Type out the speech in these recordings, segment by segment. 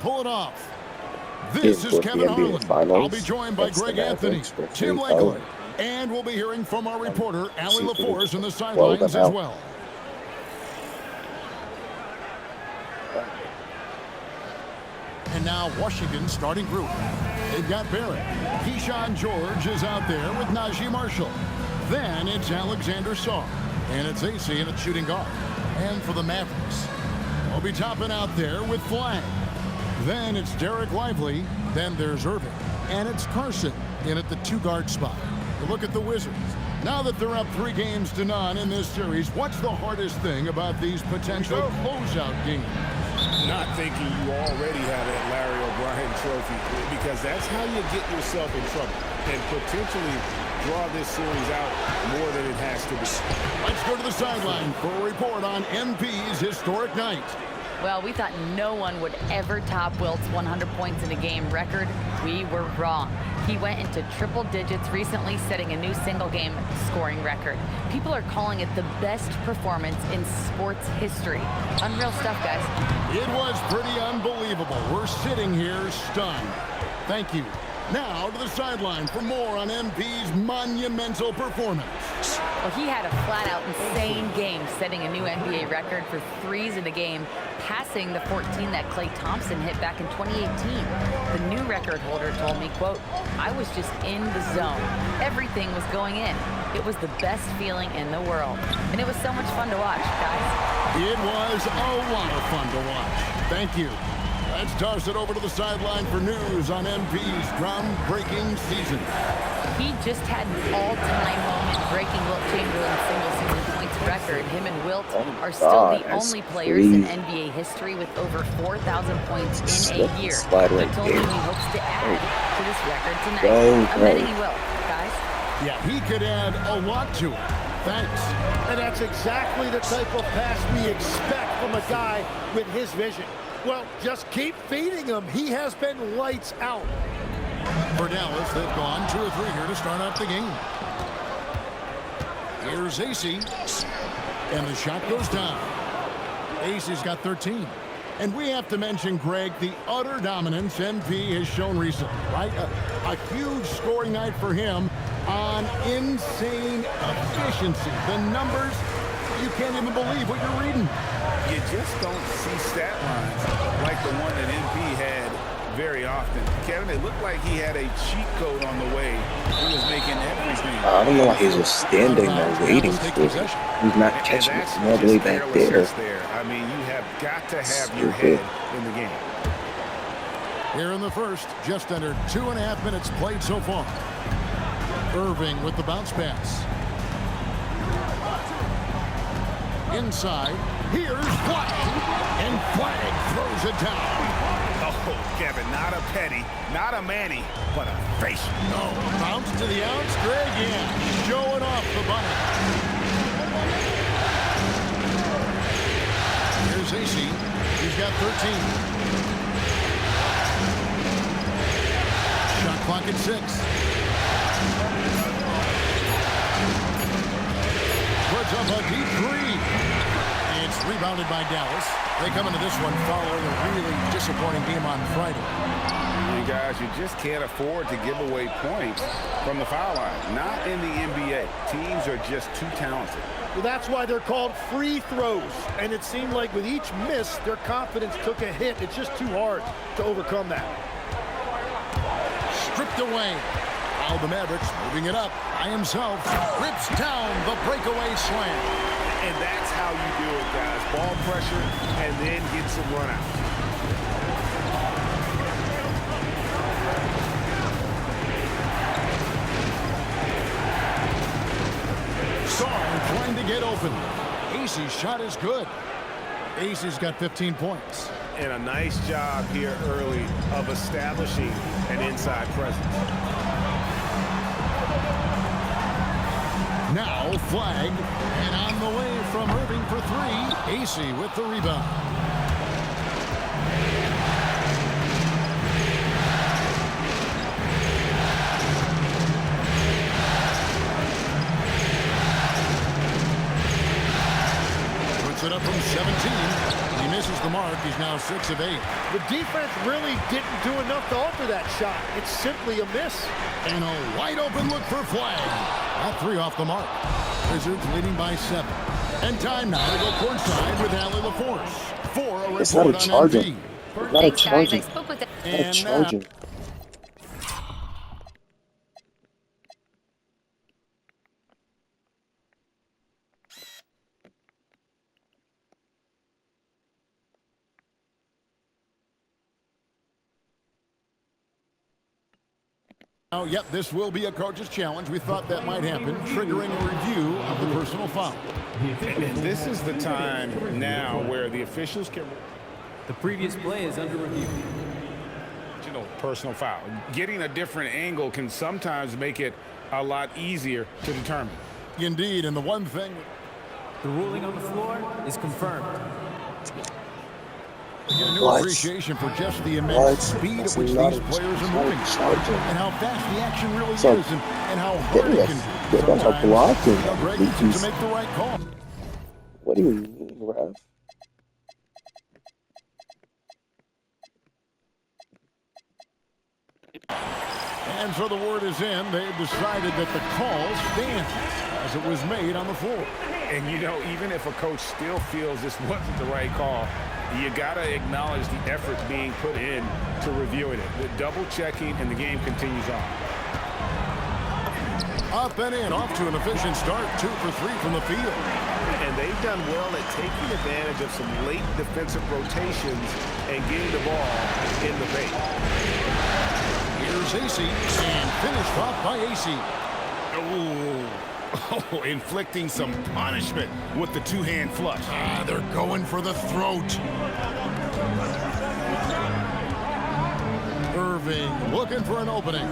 pull it off. This Team is with the Kevin NBA Harlan. I'll be Finals joined by against the Greg Anthony, Mavericks for Tim 3-0. Lakeland, and we'll be hearing from our reporter, Allie See if we LaForce, can on the blow them sidelines as out. well. And now Washington starting group. They've got Barrett. Keyshawn George is out there with Najee Marshall. Then it's Alexander Sarr. And it's AC in at shooting guard. And for the Mavericks, we'll be topping out there with Flag. Then it's Derek Lively. Then there's Irving. And it's Carson in at the 2-guard spot. A look at the Wizards. Now that they're up 3-0 in this series, what's the hardest thing about these potential closeout games? Not thinking you already have that Larry O'Brien trophy, because that's how you get yourself in trouble and potentially draw this series out more than it has to be. Let's go to the sideline for a report on MP's historic night. Well, we thought no one would ever top Wilt's 100 points in a game record. We were wrong. He went into triple digits recently, setting a new single-game scoring record. People are calling it the best performance in sports history. Unreal stuff, guys. It was pretty unbelievable. We're sitting here stunned. Thank you. Now to the sideline for more on MP's monumental performance. Well, he had a flat-out insane game, setting a new NBA record for threes in a game, passing the 14 that Klay Thompson hit back in 2018. The new record holder told me, quote, "I was just in the zone. Everything was going in. It was the best feeling in the world." And it was so much fun to watch, guys. It was a lot of fun to watch. Thank you. Let's toss it over to the sideline for news on MP's groundbreaking season. He just had an all-time moment breaking Wilt Chamberlain's single-season points record. Him and Wilt are still the only players in NBA history with over 4,000 points in a year. He told me he hopes to add to this record tonight. I'm betting he will, guys. Yeah, he could add a lot to it. Thanks. And that's exactly the type of pass we expect from a guy with his vision. Well, just keep feeding him. He has been lights out. For Dallas, they've gone 2 or 3 here to start out the game. Here's AC. And the shot goes down. AC's got 13. And we have to mention, Greg, the utter dominance MP has shown recently, right? A huge scoring night for him on insane efficiency. The numbers, you can't even believe what you're reading. You just don't see stat lines like the one that MP had very often. Kevin, it looked like he had a cheat code on the way. He was making everything. I don't know why he's just standing there waiting for it. He's not catching it all the way back there. I mean, you have got to have your head in the game. Here in the first, just under 2.5 minutes played so far. Irving with the bounce pass. Inside, here's Flag, and Flag throws it down. Oh, Kevin, not a Petty, not a Manny, but a face. No, bounce to the outs, Greg, yeah, showing off the bunny. Here's AC, he's got 13. Shot clock at 6. Puts up a deep 3. It's rebounded by Dallas. They come into this one following a really disappointing game on Friday. You guys, you just can't afford to give away points from the foul line. Not in the NBA. Teams are just too talented. Well, that's why they're called free throws. And it seemed like with each miss, their confidence took a hit. It's just too hard to overcome that. Stripped away. Now the Mavericks moving it up by himself. Rips down the breakaway slam. And that's how you do it, guys. Ball pressure and then get some run out. Sarr trying to get open. AC's shot is good. AC's got 15 points. And a nice job here early of establishing an inside presence. Now Flag, and on the way from Irving for 3. AC with the rebound. Puts it up from 17. He misses the mark. He's now 6 of 8. The defense really didn't do enough to alter that shot. It's simply a miss. And a wide open look for Flagg. That 3 off the mark. Wizards leading by 7. And time now to go courtside with Allie LaForce. For a It's not a report on charger. MV. It's not a Thanks, guys. I charger. spoke with Not a And charger. Oh, yep, this will be a coach's challenge. We thought that might happen, triggering a review of the personal foul. And this is the time now where the officials can... The previous play is under review. Personal foul. Getting a different angle can sometimes make it a lot easier to determine. Indeed, and the one thing... The ruling on the floor is confirmed. We get a new What? appreciation for just the immense What? speed at That's which not these a- players that's are not a moving. charger. And how fast the action really So, is, and how hard getting it a can bit of a sometimes. blocking, Greg at needs least. to make the right call. What do you mean, ref? And so the word is in. They've decided that the call stands as it was made on the floor. And, even if a coach still feels this wasn't the right call, you got to acknowledge the effort being put in to reviewing it. The double checking, and the game continues on. Up and in, off to an efficient start. 2 for 3 from the field. And they've done well at taking advantage of some late defensive rotations and getting the ball in the paint. Here's AC, and finished off by AC. Oh, inflicting some punishment with the two-hand flush. They're going for the throat. Irving looking for an opening.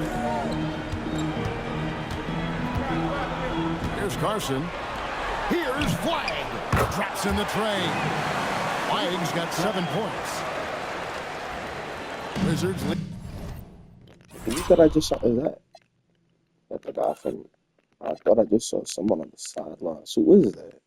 Here's Carson. Here's Flagg. Drops in the tray. Flagg's got 7 points. Wizards lead. Who that I just saw? Is that the guy from? I thought I just saw someone on the sidelines. Who is that?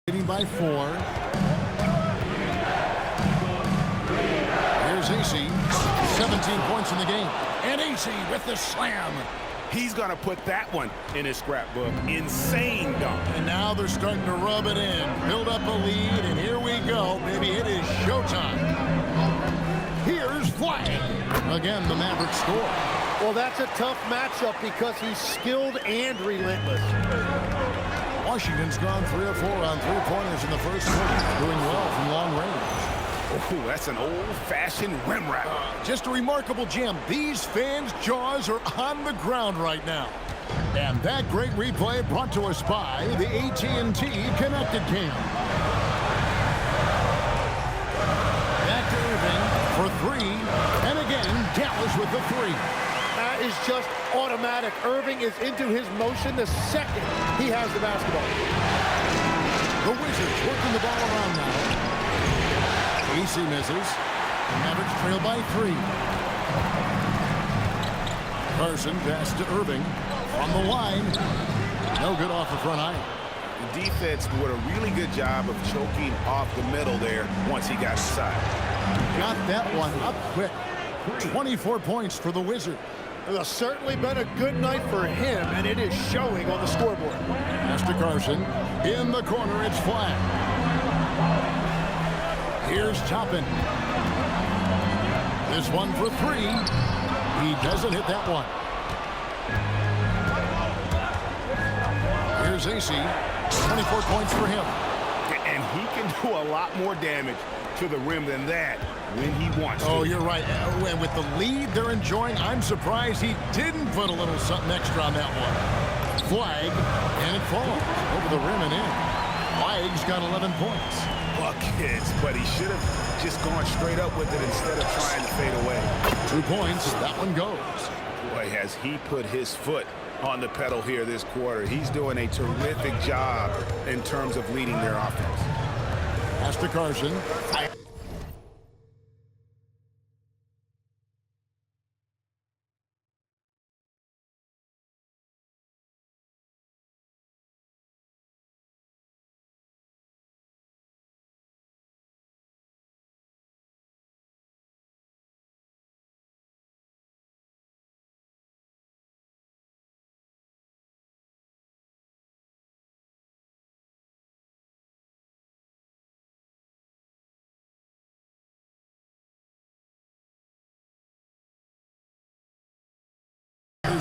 Leading by 4. Here's AC. 17 points in the game. And AC with the slam. He's going to put that one in his scrapbook. Insane dunk. And now they're starting to rub it in. Build up a lead, and here we go. Maybe it is showtime. Here's Flagg. Again, the Mavericks score. Well, that's a tough matchup because he's skilled and relentless. Washington's gone 3 of 4 on 3-pointers in the first quarter. Doing well from long range. Oh, that's an old-fashioned rim wrap. Just a remarkable jam. These fans' jaws are on the ground right now. And that great replay brought to us by the AT&T Connected Cam. Back to Irving for 3. And again, Dallas with the 3. That is just automatic. Irving is into his motion the second he has the basketball. The Wizards working the ball around now. AC misses. Mavericks trail by 3. Carson pass to Irving. On the line. No good off the front iron. The defense did a really good job of choking off the middle there once he got inside. Got that one up quick. 24 points for the Wizard. It has certainly been a good night for him, and it is showing on the scoreboard. Pass to Carson. In the corner, it's flat. Here's Toppin. This one for three. He doesn't hit that one. Here's AC. 24 points for him. And he can do a lot more damage to the rim than that when he wants to. Oh, you're right. And with the lead they're enjoying, I'm surprised he didn't put a little something extra on that one. Flag, and it falls over the rim and in. Flag's got 11 points. Buckets, but he should have just gone straight up with it instead of trying to fade away. 2 points. That one goes. Boy, has he put his foot on the pedal here this quarter. He's doing a terrific job in terms of leading their offense. Pass to Carson.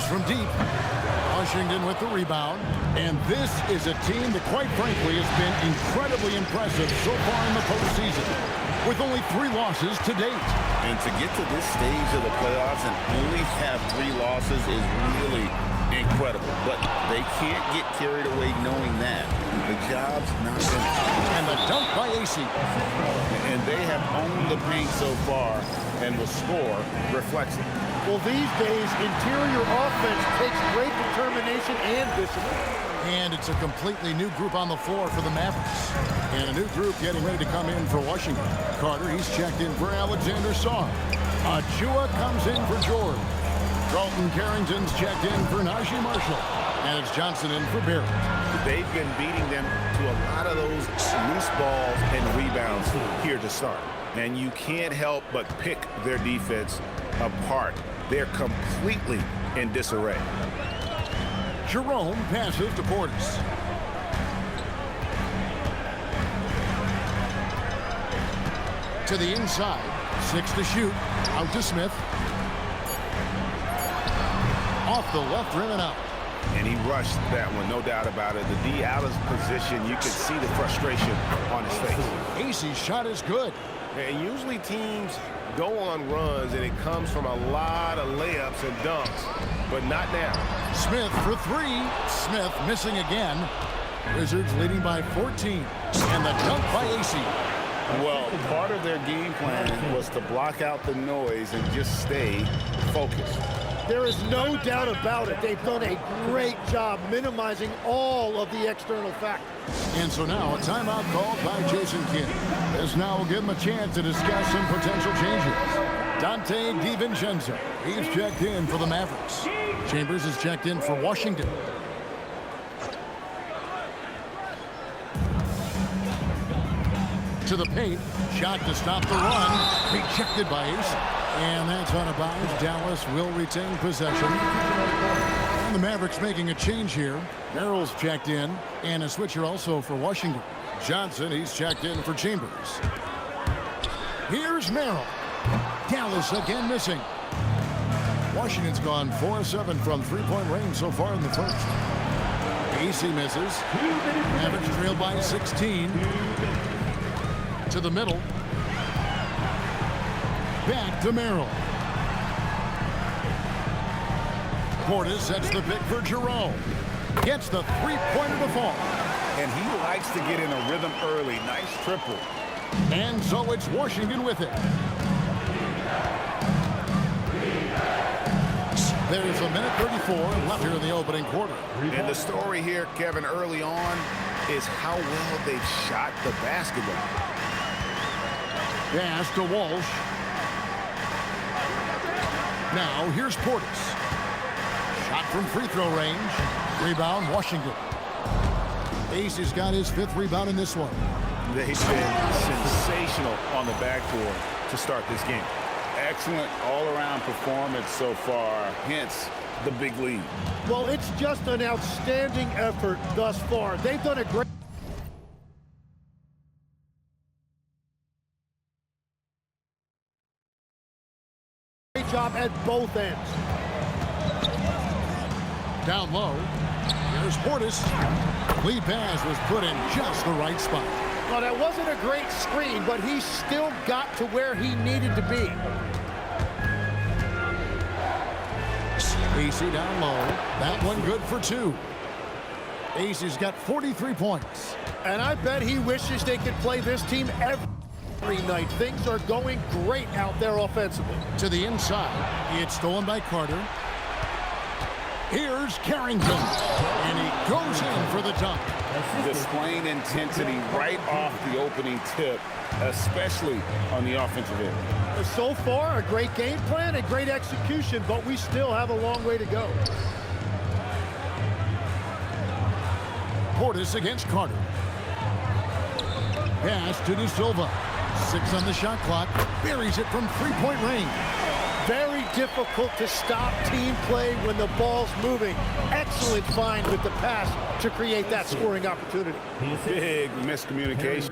From deep. Washington with the rebound. And this is a team that, quite frankly, has been incredibly impressive so far in the postseason, with only 3 losses to date. And to get to this stage of the playoffs and only have 3 losses is really incredible. But they can't get carried away knowing that. The job's not finished. And the dunk by AC. And they have owned the paint so far, and the score reflects it. Well, these days, interior offense takes great determination and discipline. And it's a completely new group on the floor for the Mavericks. And a new group getting ready to come in for Washington. Carter, he's checked in for Alexander Saw. Achua comes in for George. Dalton Carrington's checked in for Najee Marshall. And it's Johnson in for Barrett. They've been beating them to a lot of those loose balls and rebounds here to start. And you can't help but pick their defense apart. They're completely in disarray. Jerome passes to Portis. To the inside. 6 to shoot. Out to Smith. Off the left rim and out. And he rushed that one, no doubt about it. The D out of position, you could see the frustration on his face. Acey's shot is good. And usually teams go on runs, and it comes from a lot of layups and dunks, but not now. Smith for 3. Smith missing again. Wizards leading by 14. And the dunk by AC. Well, part of their game plan was to block out the noise and just stay focused. There is no doubt about it. They've done a great job minimizing all of the external factors. And so now a timeout called by Jason Kidd. This now will give him a chance to discuss some potential changes. Dante DiVincenzo, he's checked in for the Mavericks. Chambers is checked in for Washington. To the paint, shot to stop the run, rejected by Ace. And that's out of bounds. Dallas will retain possession. And the Mavericks making a change here. Merrill's checked in, and a switcher also for Washington. Johnson, he's checked in for Chambers. Here's Merrill. Dallas again missing. Washington's gone 4-7 from three-point range so far in the first. AC misses. Mavericks trail by 16. To the middle. Back to Merrill. Portis sets the pick for Jerome. Gets the three-pointer to fall. And he likes to get in a rhythm early. Nice triple. And so it's Washington with it. There's a minute 34 left here in the opening quarter. And the story here, Kevin, early on is how well they've shot the basketball. Pass to Walsh. Now here's Portis. Shot from free throw range. Rebound, Washington. Ace has got his 5th rebound in this one. They've been sensational on the backboard to start this game. excellent all-around performance so far, hence the big lead. Well, it's just an outstanding effort thus far. They've done a great job at both ends. Down low. Here's Portis. Lead pass was put in just the right spot. Well, that wasn't a great screen, but he still got to where he needed to be. AC down low. That one good for 2. AC's got 43 points. And I bet he wishes they could play this team every night. Things are going great out there offensively. To the inside. It's stolen by Carter. Here's Carrington. And he goes in for the dunk. Displaying intensity right off the opening tip, especially on the offensive end. So far, a great game plan and great execution, but we still have a long way to go. Portis against Carter. Pass to De Silva. 6 on the shot clock. Buries it from three-point range. Very difficult to stop team play when the ball's moving. Excellent find with the pass to create that scoring opportunity. Big miscommunication.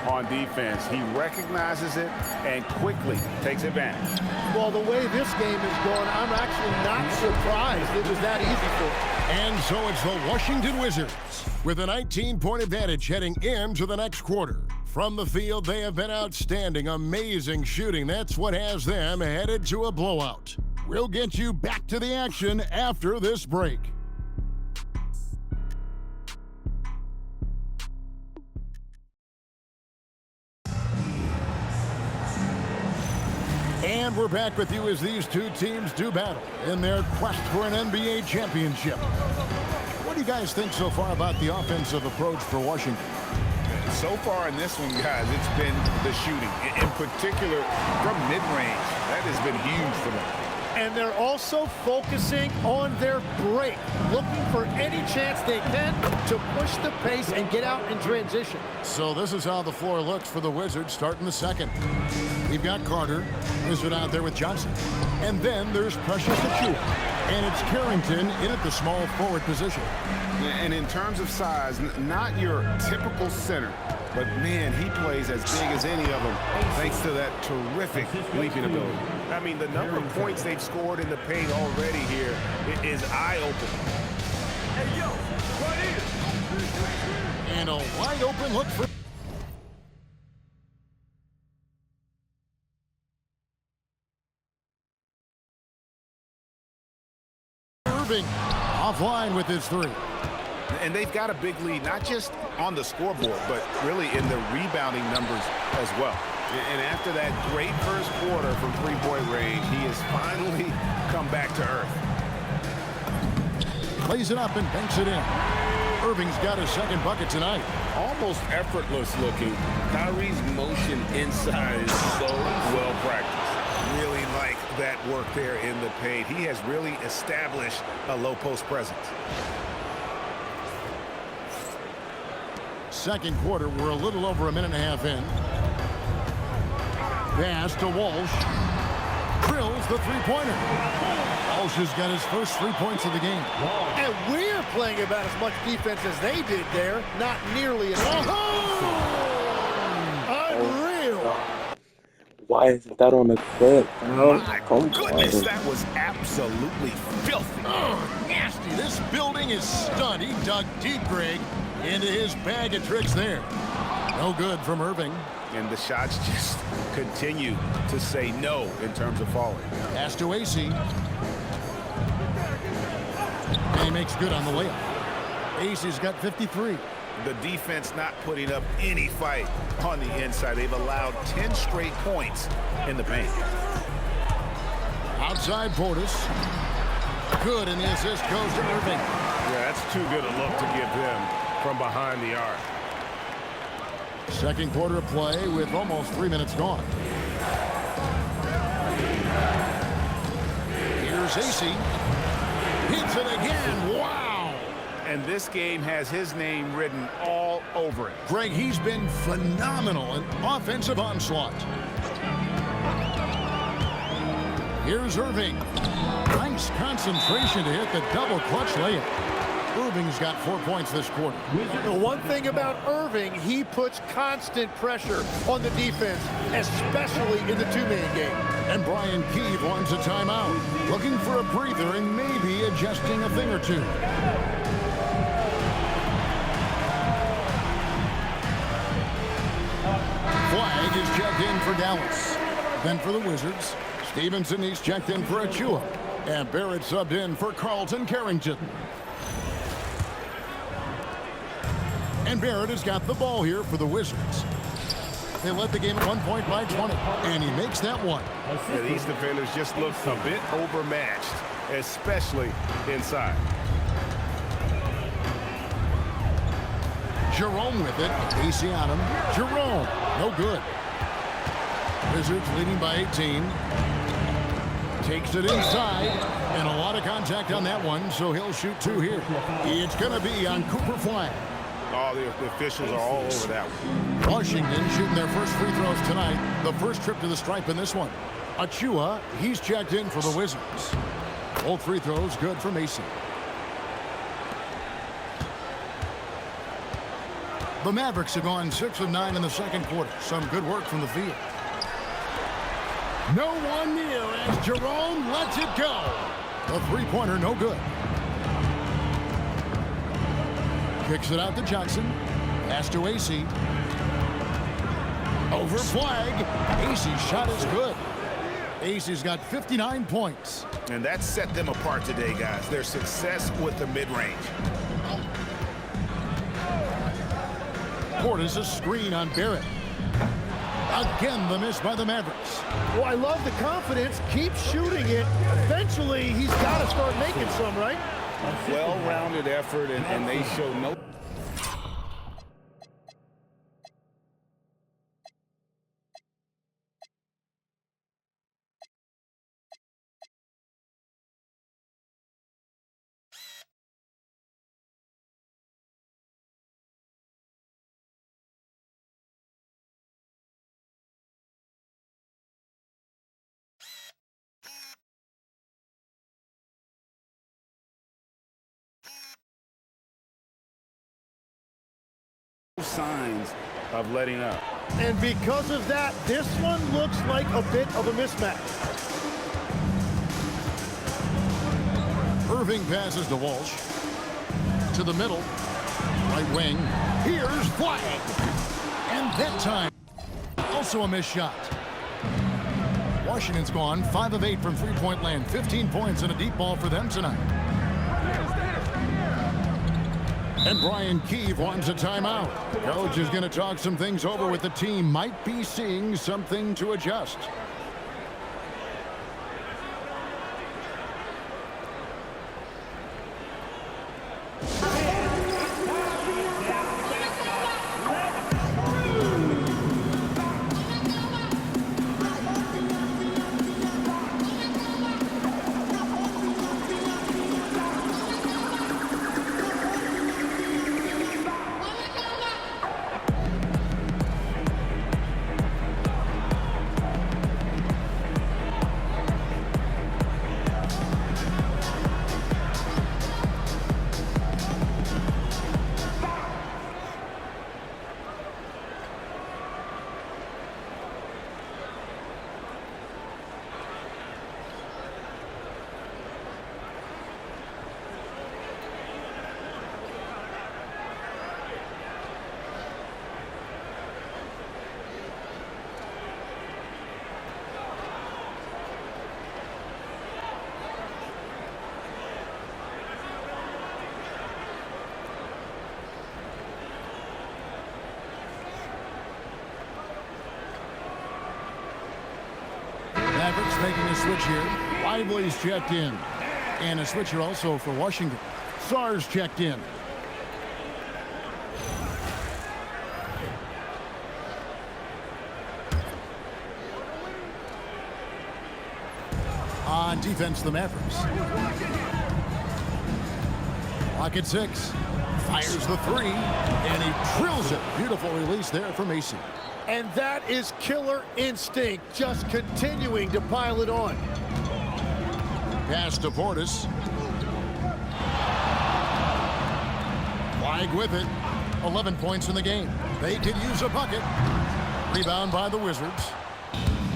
On defense, he recognizes it and quickly takes advantage. Well, the way this game is going, I'm actually not surprised it was that easy for him. And so it's the Washington Wizards with a 19-point advantage heading into the next quarter. From the field, they have been outstanding, amazing shooting. That's what has them headed to a blowout. We'll get you back to the action after this break. And we're back with you as these two teams do battle in their quest for an NBA championship. What do you guys think so far about the offensive approach for Washington? So far in this one, guys, it's been the shooting. In particular, from mid-range. That has been huge for them. And they're also focusing on their break, looking for any chance they can to push the pace and get out in transition. So this is how the floor looks for the Wizards starting the second. We've got Carter, Wizard out there with Johnson. And then there's Precious Achiuwa. And it's Carrington in at the small forward position. And in terms of size, not your typical center, but man, he plays as big as any of them thanks to that terrific leaping ability. I mean, the number of points they've scored in the paint already here is eye-opening. Hey, yo, right here. And a wide open look for Irving. Offline with his 3. And they've got a big lead, not just on the scoreboard, but really in the rebounding numbers as well. And after that great first quarter from three-point range, he has finally come back to earth. Plays it up and banks it in. Irving's got his second bucket tonight. Almost effortless looking. Kyrie's motion inside is so well practiced. Really like that work there in the paint. He has really established a low post presence. Second quarter, we're a little over a minute and a half in. Pass to Walsh. Drills the three-pointer. Walsh has got his first 3 points of the game. And we're playing about as much defense as they did there. Not nearly enough. Unreal. Why isn't that on the clip? My goodness, that was absolutely filthy. Oh, nasty. This building is stunned. He dug deep, Greg, into his bag of tricks there. No good from Irving. And the shots just continue to say no in terms of falling. Pass to AC. And he makes good on the layup. AC's got 53. The defense not putting up any fight on the inside. They've allowed 10 straight points in the paint. Outside Portis. Good, and the assist goes to Irving. Yeah, that's too good a look to give him from behind the arc. Second quarter of play with almost 3 minutes gone. Here's AC. Hits it again. Wow. And this game has his name written all over it. Greg, he's been phenomenal in offensive onslaught. Here's Irving. Nice concentration to hit the double clutch layup. Irving's got 4 points this quarter. The one thing about Irving, he puts constant pressure on the defense, especially in the two-man game. And Brian Keefe wants a timeout. Looking for a breather and maybe adjusting a thing or two. Flag is checked in for Dallas. Then for the Wizards, Stevenson, he's checked in for Achua. And Barrett subbed in for Carlton Carrington. And Barrett has got the ball here for the Wizards. They led the game at 1 point by 20, and he makes that one. Yeah, these defenders just look a bit overmatched, especially inside. Jerome with it. AC on him. Jerome. No good. Wizards leading by 18. Takes it inside. And a lot of contact on that one, so he'll shoot 2 here. It's going to be on Cooper Flag. Oh, the officials are all over that one. Washington shooting their first free throws tonight. The first trip to the stripe in this one. Achua, he's checked in for the Wizards. Both free throws good for Mason. The Mavericks have gone 6 of 9 in the second quarter. Some good work from the field. No one near as Jerome lets it go. The three-pointer no good. Kicks it out to Johnson. Pass to AC. Over Flag. AC's shot is good. AC's got 59 points. And that set them apart today, guys. Their success with the mid-range. Portis a screen on Barrett. Again, the miss by the Mavericks. Well, I love the confidence. Keep shooting it. Eventually, he's got to start making some, right? Well-rounded effort, and they show no... signs of letting up. And because of that, this one looks like a bit of a mismatch. Irving passes to Walsh. To the middle. Right wing. Here's Flag. And that time, also a missed shot. Washington's gone 5 of 8 from three-point land. 15 points and a deep ball for them tonight. And Brian Keefe wants a timeout. Coach is going to talk some things over with the team. Might be seeing something to adjust. Mavericks making a switch here. Lively's checked in. And a switcher also for Washington. Sar's checked in. On defense, the Mavericks. Clock at 6. Fires the 3, and he drills it. Beautiful release there from AC. And that is killer instinct, just continuing to pile it on. Pass to Portis. Flag with it. 11 points in the game. They could use a bucket. Rebound by the Wizards.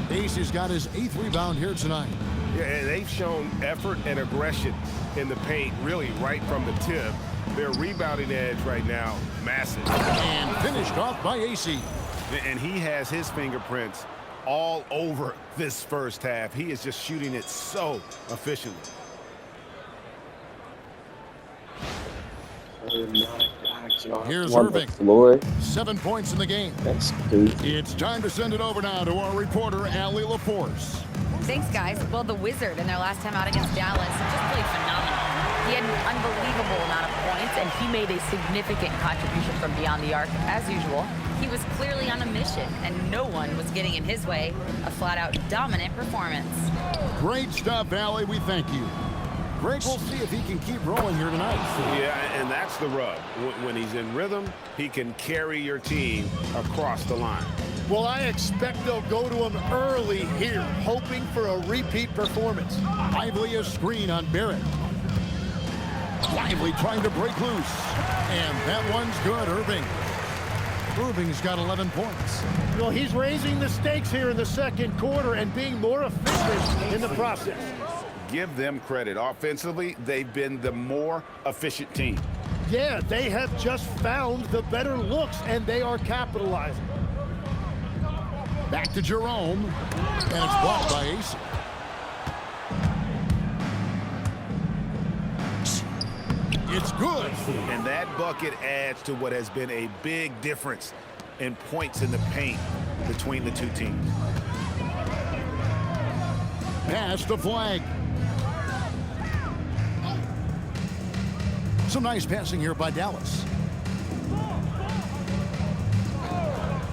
AC's got his 8th rebound here tonight. Yeah, and they've shown effort and aggression in the paint, really right from the tip. Their rebounding edge right now, massive. And finished off by AC. And he has his fingerprints all over this first half. He is just shooting it so efficiently. Here's On Irving. the floor. 7 points in the game. That's crazy. It's time to send it over now to our reporter, Allie LaForce. Thanks, guys. Well, the Wizard in their last time out against Dallas just played phenomenal. He had an unbelievable amount of points, and he made a significant contribution from beyond the arc, as usual. He was clearly on a mission, and no one was getting in his way. A flat-out dominant performance. Great stuff, Allie. We thank you. Greg, we'll see if he can keep rolling here tonight. Yeah, and that's the rub. When he's in rhythm, he can carry your team across the line. Well, I expect they'll go to him early here, hoping for a repeat performance. Lively a screen on Barrett. Lively trying to break loose. And that one's good, Irving. Irving's got 11 points. Well, he's raising the stakes here in the second quarter and being more efficient in the process. Give them credit. Offensively, they've been the more efficient team. Yeah, they have just found the better looks, and they are capitalizing. Back to Jerome. And it's blocked by AC. It's good. And that bucket adds to what has been a big difference in points in the paint between the two teams. Pass to Flag. Some nice passing here by Dallas.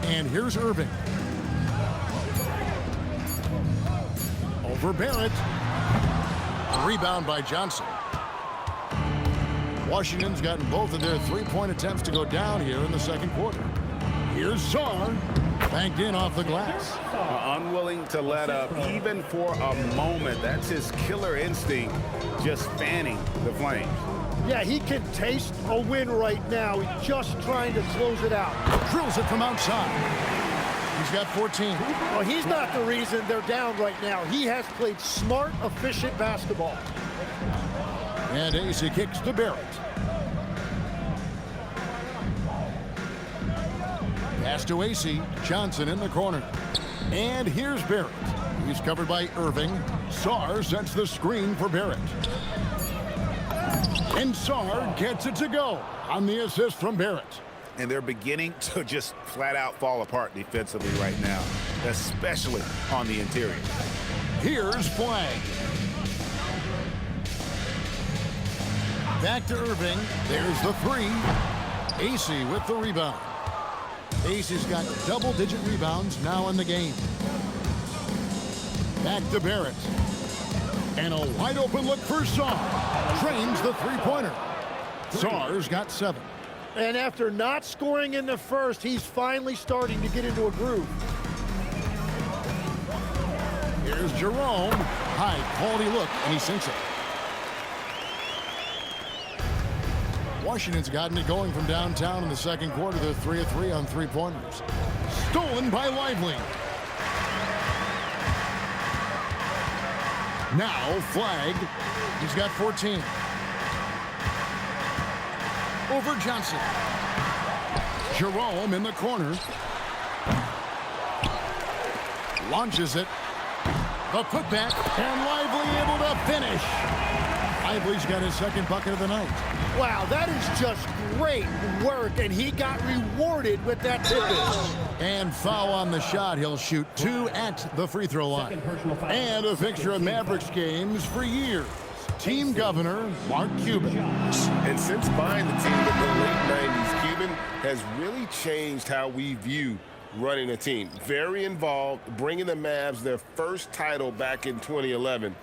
And here's Irving. Over Barrett. A rebound by Johnson. Washington's gotten both of their three-point attempts to go down here in the second quarter. Here's Sarr. Banked in off the glass. Unwilling to let up even for a moment. That's his killer instinct, just fanning the flames. Yeah, he can taste a win right now. He's just trying to close it out. Drills it from outside. He's got 14. Well, he's not the reason they're down right now. He has played smart, efficient basketball. And AC kicks to Barrett. Pass to AC. Johnson in the corner. And here's Barrett. He's covered by Irving. Sarr sets the screen for Barrett. And Sarr gets it to go on the assist from Barrett. And they're beginning to just flat out fall apart defensively right now, especially on the interior. Here's Flag. Back to Irving. There's the three. AC with the rebound. AC's got double-digit rebounds now in the game. Back to Barrett. And a wide-open look for Sarr. Drains the three-pointer. Sarr's got 7. And after not scoring in the first, he's finally starting to get into a groove. Here's Jerome. High-quality look, and he sinks it. Washington's gotten it going from downtown in the second quarter. They're 3 of 3 on three-pointers. Stolen by Lively. Now Flag. He's got 14. Over Johnson. Jerome in the corner. Launches it. The putback. And Lively able to finish. Lively's got his second bucket of the night. Wow, that is just great work, and he got rewarded with that tip-in. And foul on the shot. He'll shoot 2 at the free throw line. And a fixture of Mavericks games for years. Team governor, Mark Cuban. And since buying the team in the late 90s, Cuban has really changed how we view running a team. Very involved, bringing the Mavs their first title back in 2011.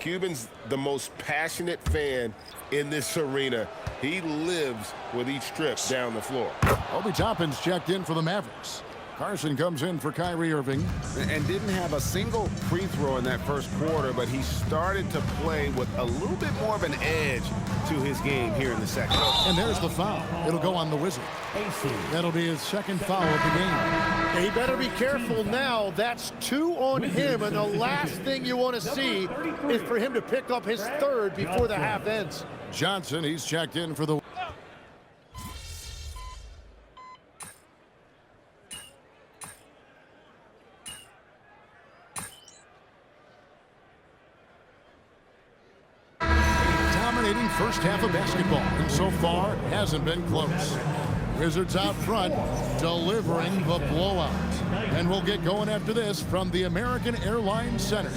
Cuban's the most passionate fan in this arena. He lives with each trip down the floor. Obi Toppin's checked in for the Mavericks. Carson comes in for Kyrie Irving. And didn't have a single free throw in that first quarter, but he started to play with a little bit more of an edge to his game here in the second. And there's the foul. It'll go on the Wizard. That'll be his second foul of the game. He better be careful now. That's 2 on him, and the last thing you want to see is for him to pick up his third before the half ends. Johnson, he's checked in for the... Dominating first half of basketball, and so far hasn't been close. Wizards out front, delivering the blowout. And we'll get going after this from the American Airlines Center.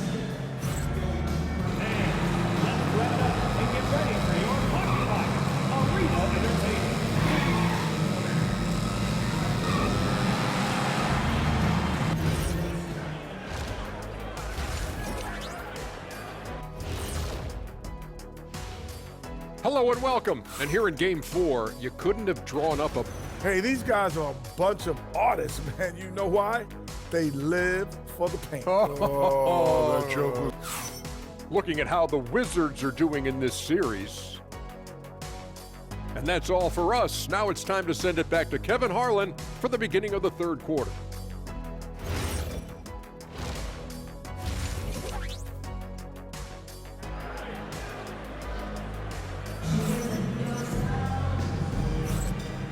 Hello and welcome. And here in Game 4, you couldn't have drawn up a... Hey, these guys are a bunch of artists, man. You know why? They live for the paint. Oh, that joke was... Looking at how the Wizards are doing in this series. And that's all for us. Now it's time to send it back to Kevin Harlan for the beginning of the third quarter.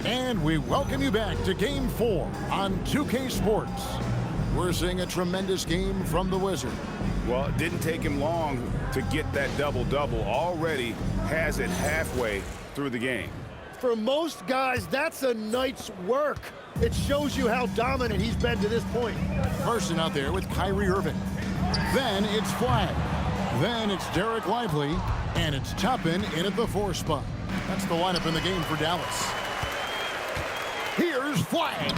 And we welcome you back to Game 4 on 2K Sports. We're seeing a tremendous game from the Wizard. Well, it didn't take him long to get that double-double. Already has it halfway through the game. For most guys, that's a night's work. It shows you how dominant he's been to this point. Carson out there with Kyrie Irving. Then it's Flag. Then it's Derek Lively. And it's Toppin in at the 4 spot. That's the lineup in the game for Dallas. Here's Flag.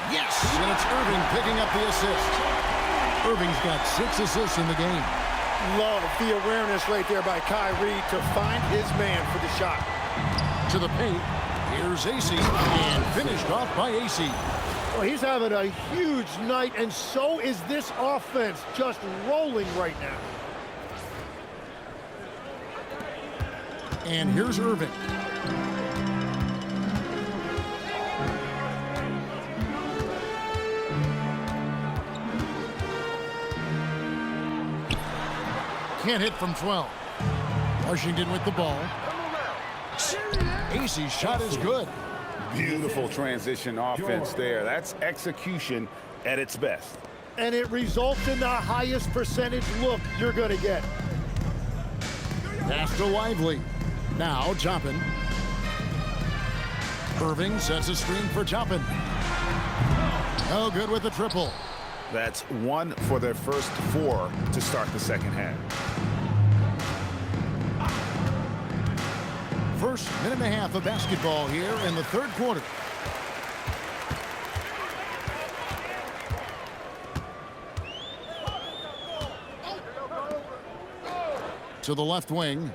Yes! And it's Irving picking up the assist. Irving's got 6 assists in the game. Love the awareness right there by Kyrie to find his man for the shot. To the paint. Here's AC. And finished off by AC. Well, he's having a huge night, and so is this offense, just rolling right now. And here's Irving. Can't hit from 12. Washington with the ball. AC's shot is good. Beautiful transition offense there. That's execution at its best. And it results in the highest percentage look you're going to get. Pass to Lively. Now Toppin. Irving sets a screen for Toppin. No good with the triple. That's 1 for their first 4 to start the second half. First minute and a half of basketball here in the third quarter. To the left wing.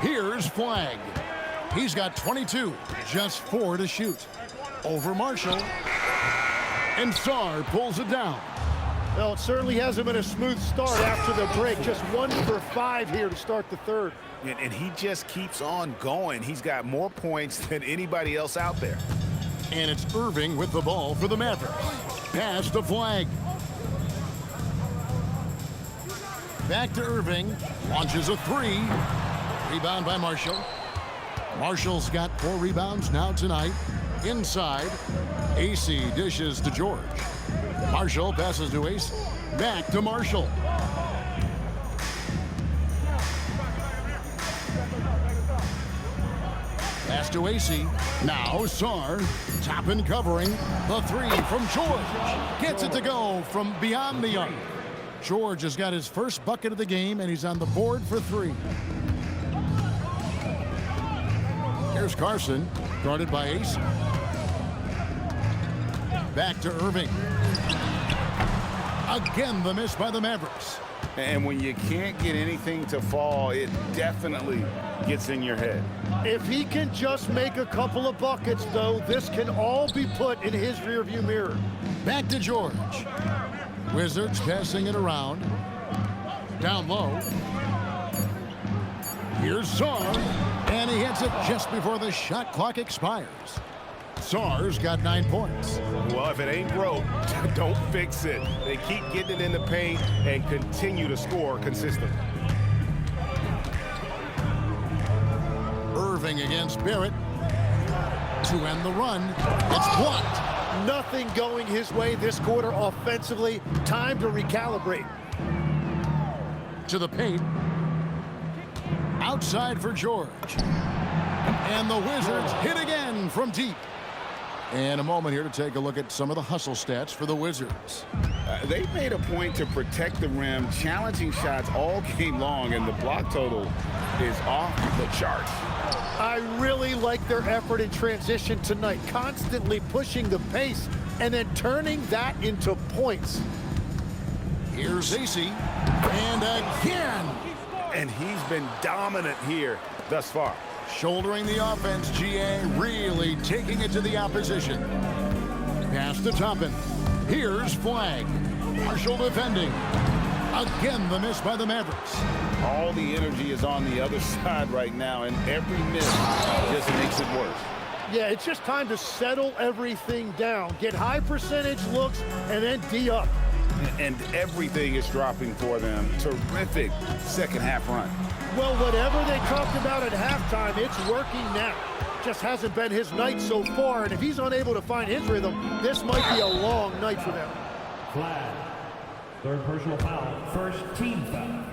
Here's Flag. He's got 22, just 4 to shoot. Over Marshall. And Sarr pulls it down. Well, it certainly hasn't been a smooth start after the break. Just 1 for 5 here to start the third. And he just keeps on going. He's got more points than anybody else out there. And it's Irving with the ball for the Mavericks. Pass to Flag. Back to Irving. Launches a 3. Rebound by Marshall. Marshall's got 4 rebounds now tonight. Inside. AC dishes to George. Marshall passes to Ace. Back to Marshall. Pass to AC. Now Sarr. Toppin covering. The 3 from George. Gets it to go from beyond the arc. George has got his first bucket of the game, and he's on the board for 3. Here's Carson, guarded by Ace. Back to Irving. Again, the miss by the Mavericks. And when you can't get anything to fall, it definitely gets in your head. If he can just make a couple of buckets, though, this can all be put in his rearview mirror. Back to George. Wizards passing it around. Down low. Here's Sarr, and he hits it just before the shot clock expires. Sarr's got 9 points. Well, if it ain't broke, don't fix it. They keep getting it in the paint and continue to score consistently. Irving against Barrett to end the run. It's blocked. Nothing going his way this quarter offensively. Time to recalibrate. To the paint. Outside for George. And the Wizards hit again from deep. And a moment here to take a look at some of the hustle stats for the Wizards. They made a point to protect the rim, challenging shots all game long, and the block total is off the charts. I really like their effort in transition tonight, constantly pushing the pace and then turning that into points. Here's AC, and again. And he's been dominant here thus far. Shouldering the offense, GA really taking it to the opposition. Pass to Toppin. Here's Flag. Marshall defending. Again, the miss by the Mavericks. All the energy is on the other side right now, and every miss just makes it worse. Yeah, it's just time to settle everything down. Get high percentage looks and then D up. And everything is dropping for them. Terrific second half run. Well, whatever they talked about at halftime, it's working now. Just hasn't been his night so far, and if he's unable to find his rhythm, this might be a long night for them. Flag. Third personal foul. First team foul.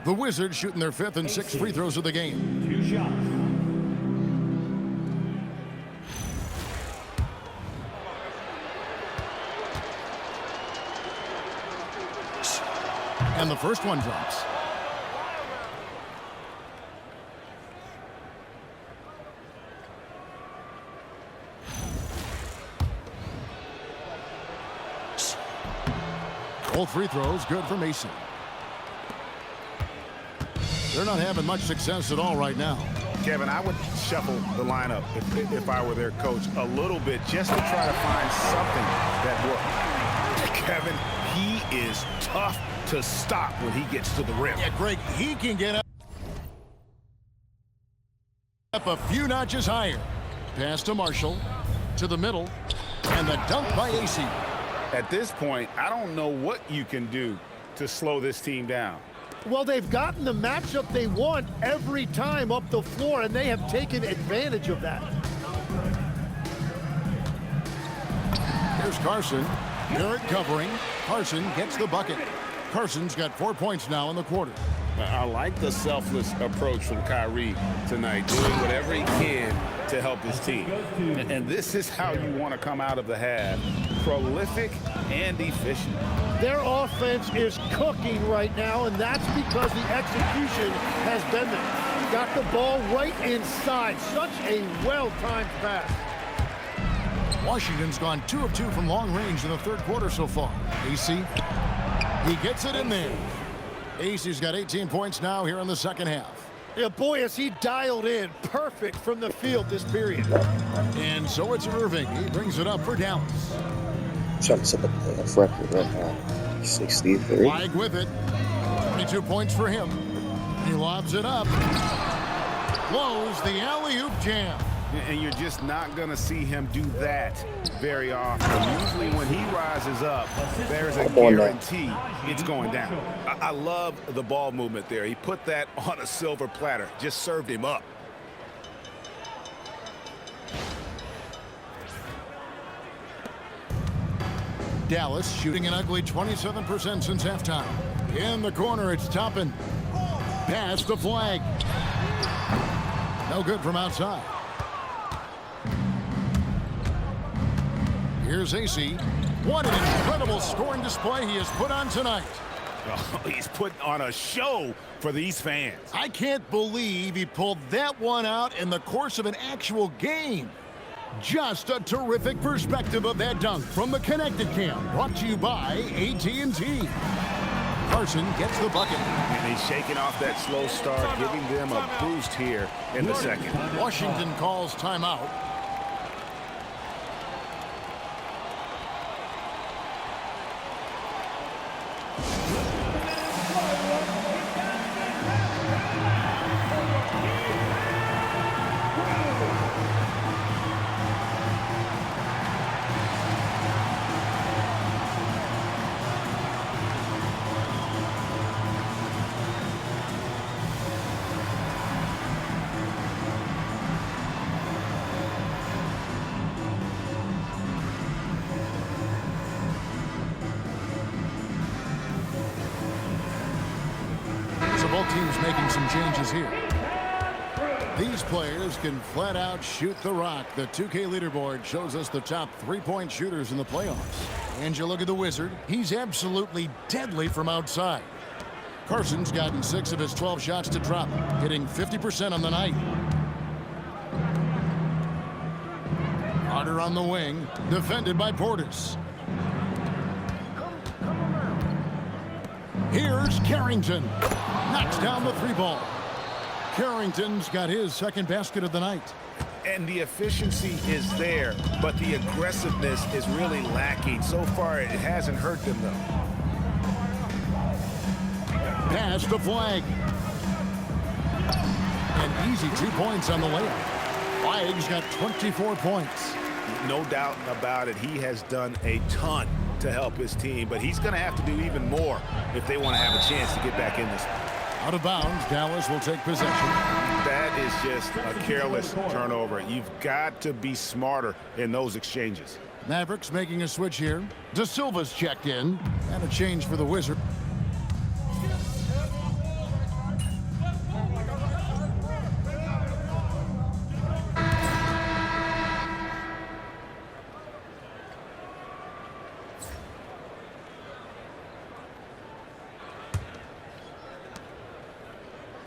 The Wizards shooting their 5th and 6th free throws of the game. 2 shots. And the first one drops. Both free throws good for Mason. They're not having much success at all right now. Kevin, I would shuffle the lineup if I were their coach a little bit just to try to find something that worked. Kevin, he is tough to stop when he gets to the rim. Yeah, Greg, he can get up a few notches higher. Pass to Marshall, to the middle, and the dunk by AC. At this point, I don't know what you can do to slow this team down. Well, they've gotten the matchup they want every time up the floor, and they have taken advantage of that. Here's Carson. Barrett covering. Carson gets the bucket. Carson's got 4 points now in the quarter. I like the selfless approach from Kyrie tonight, doing whatever he can to help his team. And this is how you want to come out of the half. Prolific and efficient. Their offense is cooking right now, and that's because the execution has been there. Got the ball right inside. Such a well-timed pass. Washington's gone 2 of 2 from long range in the third quarter so far. AC, he gets it in there. AC's got 18 points now here in the second half. Yeah, boy, is he dialed in. Perfect from the field this period. And so it's Irving. He brings it up for Dallas. I'm trying to set the playoff record right now. 63. Flag with it. 22 points for him. He lobs it up. Blows the alley-oop jam. And you're just not going to see him do that very often. Usually when he rises up, there's a guarantee it's going down. I love the ball movement there. He put that on a silver platter, just served him up. Dallas shooting an ugly 27% since halftime. In the corner, it's Toppin. Pass the Flag. No good from outside. Here's AC. What an incredible scoring display he has put on tonight. Oh, he's putting on a show for these fans. I can't believe he pulled that one out in the course of an actual game. Just a terrific perspective of that dunk from the Connected Cam, brought to you by AT&T. Carson gets the bucket. And he's shaking off that slow start, giving them a boost here in the second. Washington calls timeout. Both teams making some changes here. These players can flat out shoot the rock. The 2K leaderboard shows us the top three-point shooters in the playoffs. And you look at the Wizard. He's absolutely deadly from outside. Carson's gotten 6 of his 12 shots to drop, hitting 50% on the night. Carter on the wing, defended by Portis. Here's Carrington. Knocks down the 3-ball. Carrington's got his second basket of the night. And the efficiency is there, but the aggressiveness is really lacking. So far, it hasn't hurt them, though. Pass to Flag. An easy 2 points on the layup. Flag's got 24 points. No doubt about it. He has done a ton to help his team, but he's going to have to do even more if they want to have a chance to get back in this. Out of bounds, Dallas will take possession. That is just a careless turnover. You've got to be smarter in those exchanges. Mavericks making a switch here. De Silva's checked in. And a change for the Wizard.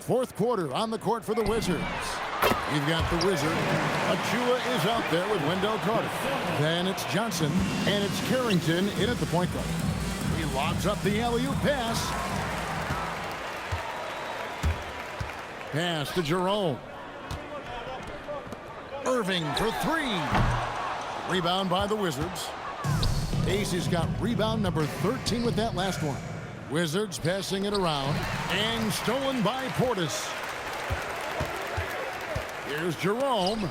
Fourth quarter on the court for the Wizards. You've got the Wizard. Achua is out there with Wendell Carter. Then it's Johnson, and it's Carrington in at the point guard. He lobs up the alley-oop pass. Pass to Jerome. Irving for 3. Rebound by the Wizards. Acey's got rebound number 13 with that last one. Wizards passing it around, and stolen by Portis. Here's Jerome.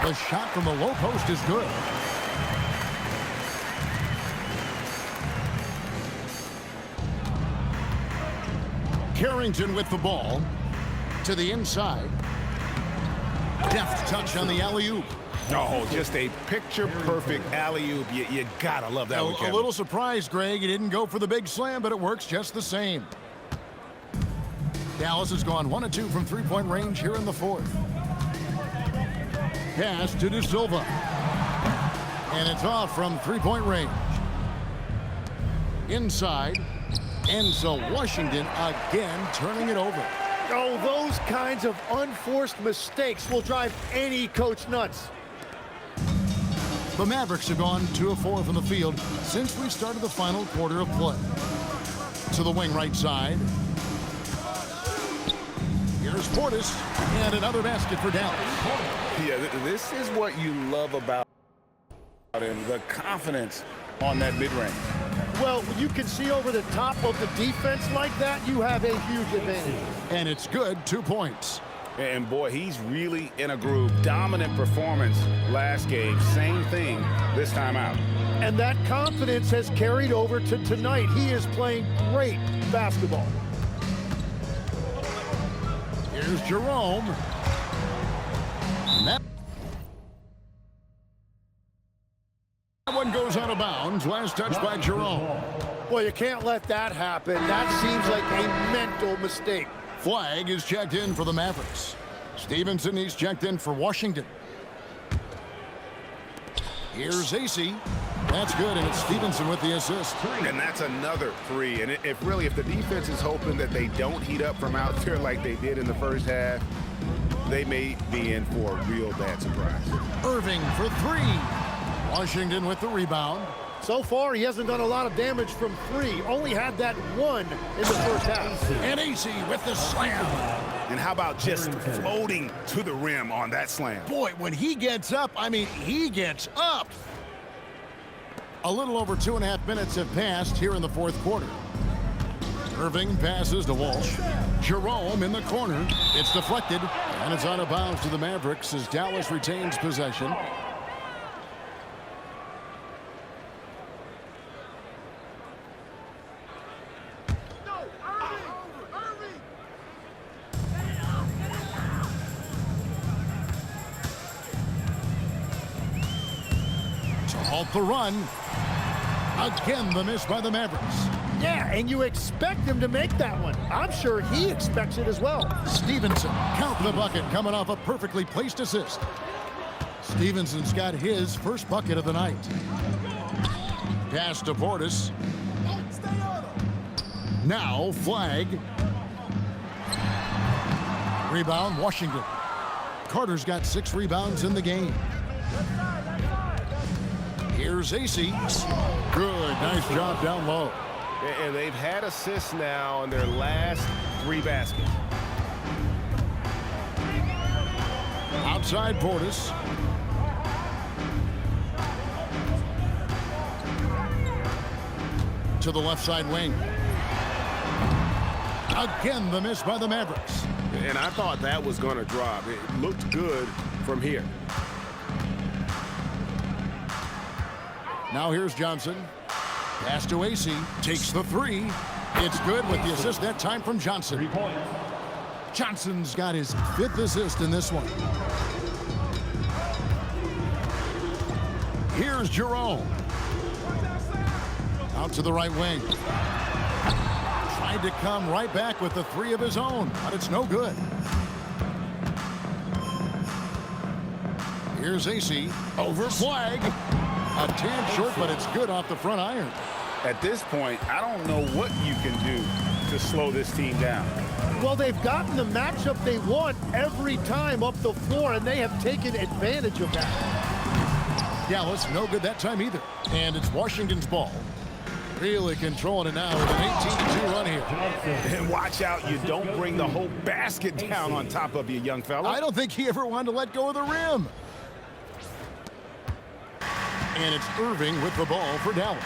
The shot from the low post is good. Carrington with the ball to the inside. Deft touch on the alley-oop. Oh, just a picture-perfect alley-oop. You gotta love that one, Kevin. A little surprised, Greg. He didn't go for the big slam, but it works just the same. Dallas has gone 1 of 2 from three-point range here in the fourth. Pass to De Silva. And it's off from three-point range. Inside. And so Washington again turning it over. Oh, those kinds of unforced mistakes will drive any coach nuts. The Mavericks have gone 2 of 4 from the field since we started the final quarter of play. To the wing right side. Here's Portis, and another basket for Dallas. Yeah, this is what you love about him, the confidence on that mid-range. Well, when you can see over the top of the defense like that, you have a huge advantage. And it's good, 2 points. And boy, he's really in a groove. Dominant performance last game. Same thing this time out. And that confidence has carried over to tonight. He is playing great basketball. Here's Jerome. And that one goes out of bounds. Last touch by Jerome. Well, you can't let that happen. That seems like a mental mistake. Flag is checked in for the Mavericks. Stevenson, he's checked in for Washington. Here's Acey. That's good, and it's Stevenson with the assist. And that's another 3. And if the defense is hoping that they don't heat up from out there like they did in the first half, they may be in for a real bad surprise. Irving for three. Washington with the rebound. So far, he hasn't done a lot of damage from three. Only had that one in the first half. And AC with the slam. And how about just floating to the rim on that slam? Boy, when he gets up, I mean, he gets up. A little over 2.5 minutes have passed here in the fourth quarter. Irving passes to Walsh. Jerome in the corner. It's deflected, and it's out of bounds to the Mavericks as Dallas retains possession. To halt the run. Again, the miss by the Mavericks. Yeah, and you expect him to make that one. I'm sure he expects it as well. Stevenson, count the bucket, coming off a perfectly placed assist. Stevenson's got his first bucket of the night. Pass to Portis. Now flag. Rebound, Washington. Carter's got 6 rebounds in the game. Here's AC. Good, nice job down low. And they've had assists now in their last 3 baskets. Outside Portis. To the left side wing. Again, the miss by the Mavericks. And I thought that was going to drop. It looked good from here. Now here's Johnson. Pass to AC. Takes the 3. It's good with the assist that time from Johnson. 3 points. Johnson's got his 5th assist in this one. Here's Jerome. Out to the right wing. Tried to come right back with the 3 of his own, but it's no good. Here's AC. Over flag. A tad short, but it's good off the front iron. At this point, I don't know what you can do to slow this team down. Well, they've gotten the matchup they want every time up the floor, and they have taken advantage of that. Dallas, no good that time either. And it's Washington's ball. Really controlling it now with an 18-2 run here. And watch out, you don't bring the whole basket down on top of you, young fella. I don't think he ever wanted to let go of the rim. And it's Irving with the ball for Dallas.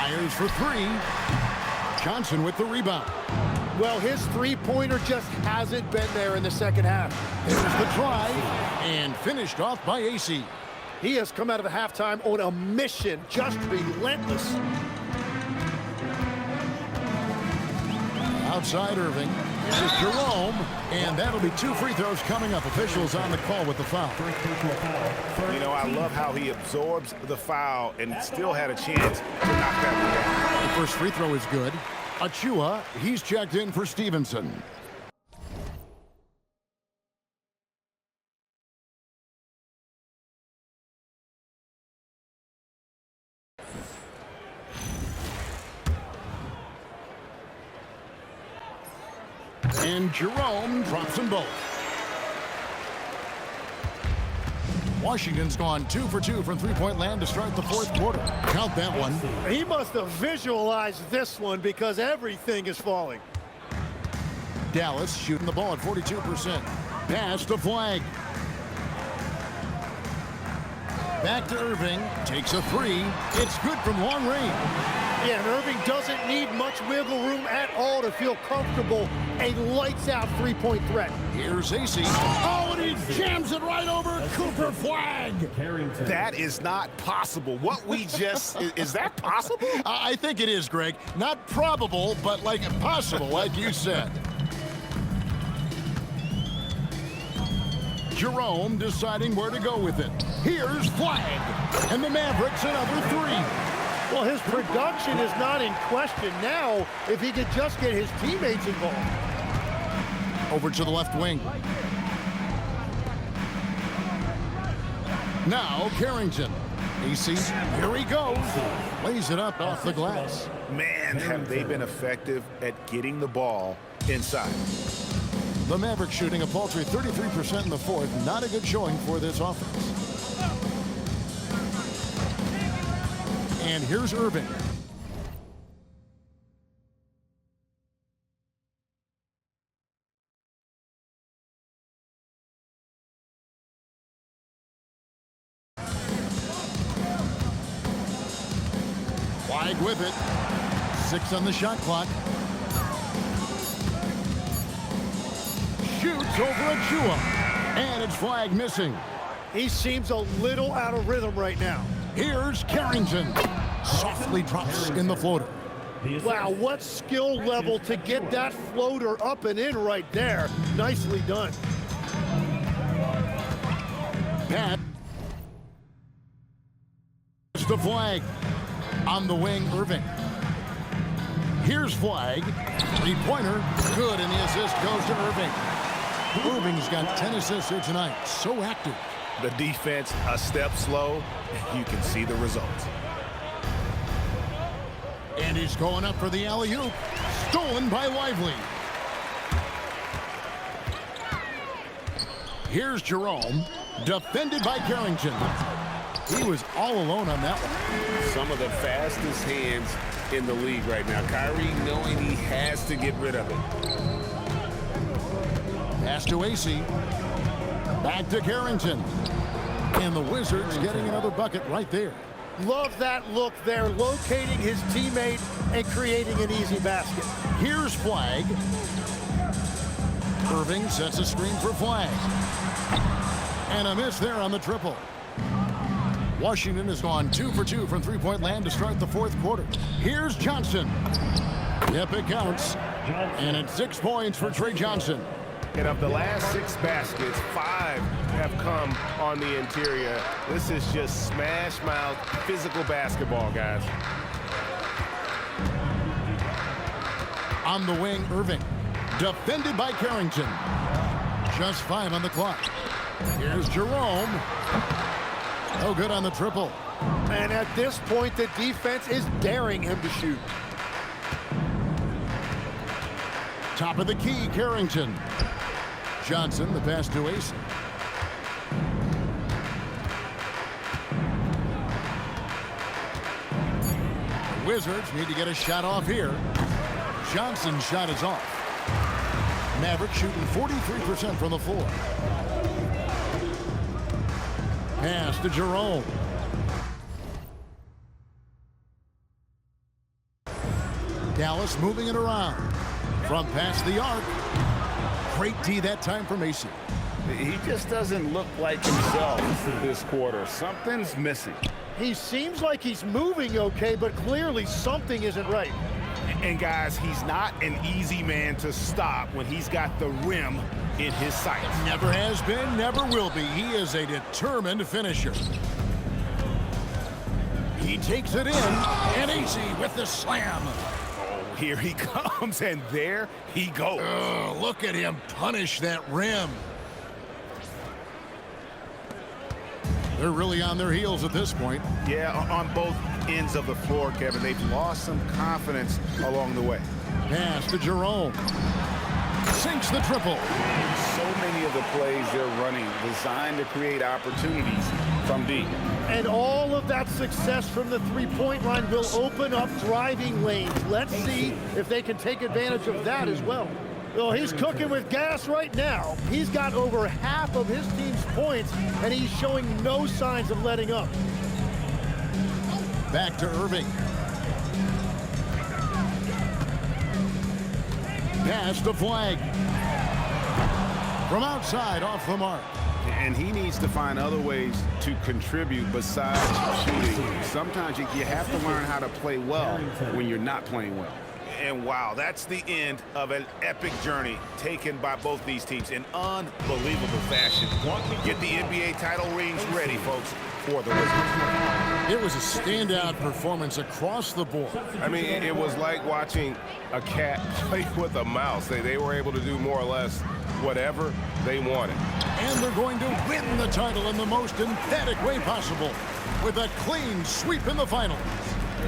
Fires for 3. Johnson with the rebound. Well, his three-pointer just hasn't been there in the second half. There's the drive, and finished off by AC. He has come out of the halftime on a mission, just relentless. Outside Irving. Here's Jerome, and that'll be 2 free throws coming up. Officials on the call with the foul. You know, I love how he absorbs the foul and still had a chance to knock that one down. The first free throw is good. Achua, he's checked in for Stevenson. And Jerome drops them both. Washington's gone 2 for 2 from three-point land to start the fourth quarter. Count that one. He must have visualized this one because everything is falling. Dallas shooting the ball at 42%. Pass to Flag. Back to Irving. Takes a three. It's good from long range. Yeah, and Irving doesn't need much wiggle room at all to feel comfortable. A lights-out three-point threat. Here's AC. Oh, and he jams it right over Cooper Flag. That is not possible. What we just, is that possible? I think it is, Greg. Not probable, but like possible, like you said. Jerome deciding where to go with it. Here's Flag. And the Mavericks another three. Well, his production is not in question now if he could just get his teammates involved. Over to the left wing. Now Carrington. AC, here he goes. Lays it up off the glass. Man, have they been effective at getting the ball inside. The Mavericks shooting a paltry 33% in the fourth. Not a good showing for this offense. And here's Irving. Flag with it. 6 on the shot clock. Shoots over Achua. And it's Flag missing. He seems a little out of rhythm right now. Here's Carrington. Softly drops in the floater. Wow, what skill level to get that floater up and in right there. Nicely done. Pass to Flag. On the wing, Irving. Here's Flag. Three-pointer. Good, and the assist goes to Irving. Irving's got 10 assists here tonight. So active. The defense a step slow. You can see the results. And he's going up for the alley-oop. Stolen by Lively. Here's Jerome. Defended by Carrington. He was all alone on that one. Some of the fastest hands in the league right now. Kyrie knowing he has to get rid of it. Pass to AC. Back to Carrington. And the Wizards getting another bucket right there. Love that look there, locating his teammate and creating an easy basket. Here's Flag. Irving sets a screen for Flag. And a miss there on the triple. Washington has gone 2 for 2 from three-point land to start the fourth quarter. Here's Johnson. Yep, it counts. And it's 6 points for Trey Johnson. And of the last 6 baskets, 5 have come on the interior. This is just smash mouth physical basketball, guys. On the wing, Irving. Defended by Carrington. Just 5 on the clock. Here's Jerome. No good on the triple. And at this point, the defense is daring him to shoot. Top of the key, Carrington. Johnson, the pass to AC. The Wizards need to get a shot off here. Johnson's shot is off. Mavericks shooting 43% from the floor. Pass to Jerome. Dallas moving it around. From past the arc. Great D that time from Mason. He just doesn't look like himself this quarter. Something's missing. He seems like he's moving okay, but clearly something isn't right. And guys, he's not an easy man to stop when he's got the rim in his sights. Never has been, never will be. He is a determined finisher. He takes it in, and AC with the slam. Oh, here he comes, and there he goes. Look at him punish that rim. They're really on their heels at this point. Yeah, on both ends of the floor, Kevin. They've lost some confidence along the way. Pass to Jerome. sinks the triple. So many of the plays they're running designed to create opportunities from deep. And all of that success from the three-point line will open up driving lanes. Let's see if they can take advantage of that as well. Well, he's cooking with gas right now. He's got over half of his team's points, and he's showing no signs of letting up. Back to Irving. Pass to Flag. From outside, off the mark. And he needs to find other ways to contribute besides shooting. Sometimes you have to learn how to play well when you're not playing well. And wow, that's the end of an epic journey taken by both these teams in unbelievable fashion. Get the NBA title rings ready, folks, for the Wizards. It was a standout performance across the board. I mean, it was like watching a cat play with a mouse. They were able to do more or less whatever they wanted. And they're going to win the title in the most emphatic way possible with a clean sweep in the finals.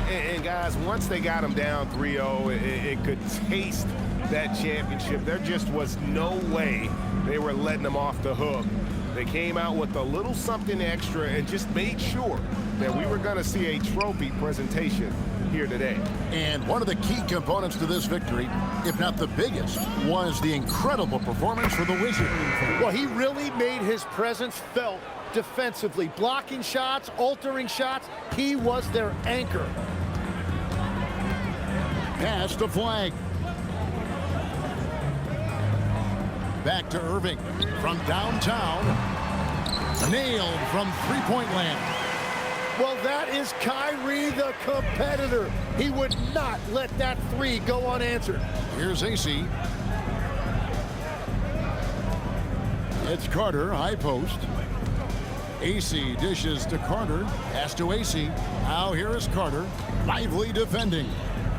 And guys, once they got them down 3-0, it could taste that championship. There just was no way they were letting them off the hook. They came out with a little something extra and just made sure that we were going to see a trophy presentation here today. And one of the key components to this victory, if not the biggest, was the incredible performance for the Wizards. Well, he really made his presence felt defensively, blocking shots, altering shots. He was their anchor. Pass to Flag. Back to Irving from downtown. Nailed from three-point land. Well, that is Kyrie, the competitor. He would not let that three go unanswered. Here's AC. It's Carter, high post. AC dishes to Carter. Pass to AC. Now here is Carter. Lively defending.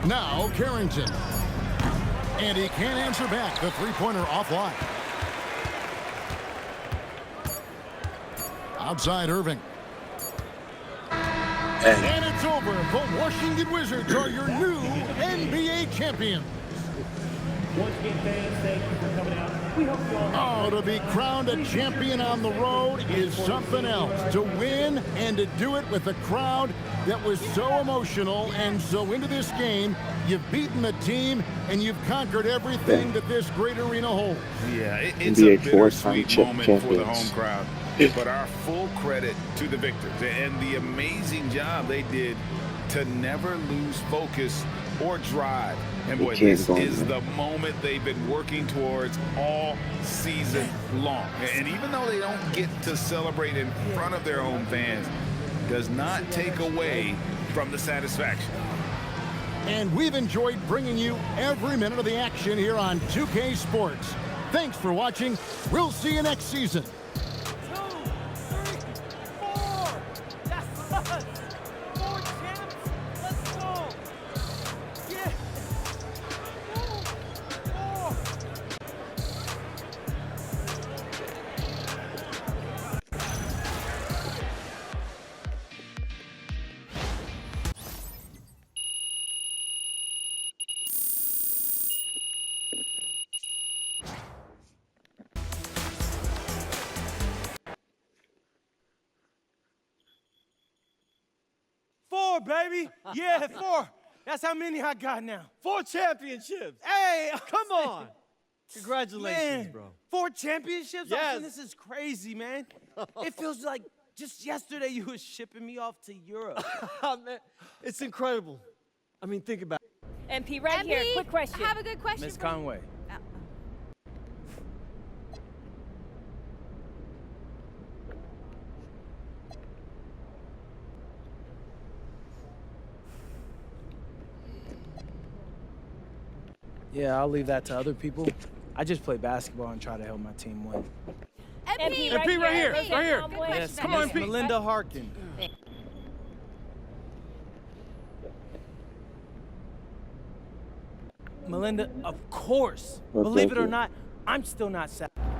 Now Carrington. And he can't answer back. The three-pointer offline. Outside Irving. And it's over. The Washington Wizards are your new NBA champions. Once again, fans, thank you for coming out. We hope you all... Oh, to be crowned a champion on the road is something else. To win and to do it with a crowd that was so emotional and so into this game, you've beaten the team and you've conquered everything that this great arena holds. Yeah, it's a NBA bittersweet moment champions. for the home crowd. But our full credit to the victors and the amazing job they did to never lose focus or drive. And boy, this is the moment they've been working towards all season long. And even though they don't get to celebrate in front of their own fans, does not take away from the satisfaction. And we've enjoyed bringing you every minute of the action here on 2K Sports. Thanks for watching. We'll see you next season. Four, baby. Yeah, 4. That's how many I got now. 4 championships. Hey, Come on. Congratulations, man, bro. 4 championships? Yes. I mean, this is crazy, man. It feels like just yesterday you were shipping me off to Europe. Man, it's incredible. I mean, think about it. MP right here. Quick question. I have a good question. Miss Conway. Yeah, I'll leave that to other people. I just play basketball and try to help my team win. MP right here. Right here. Yes, Come on, Miss MP. Melinda Harkin. Melinda, of course. Well, Believe thank it or you. not, I'm still not satisfied.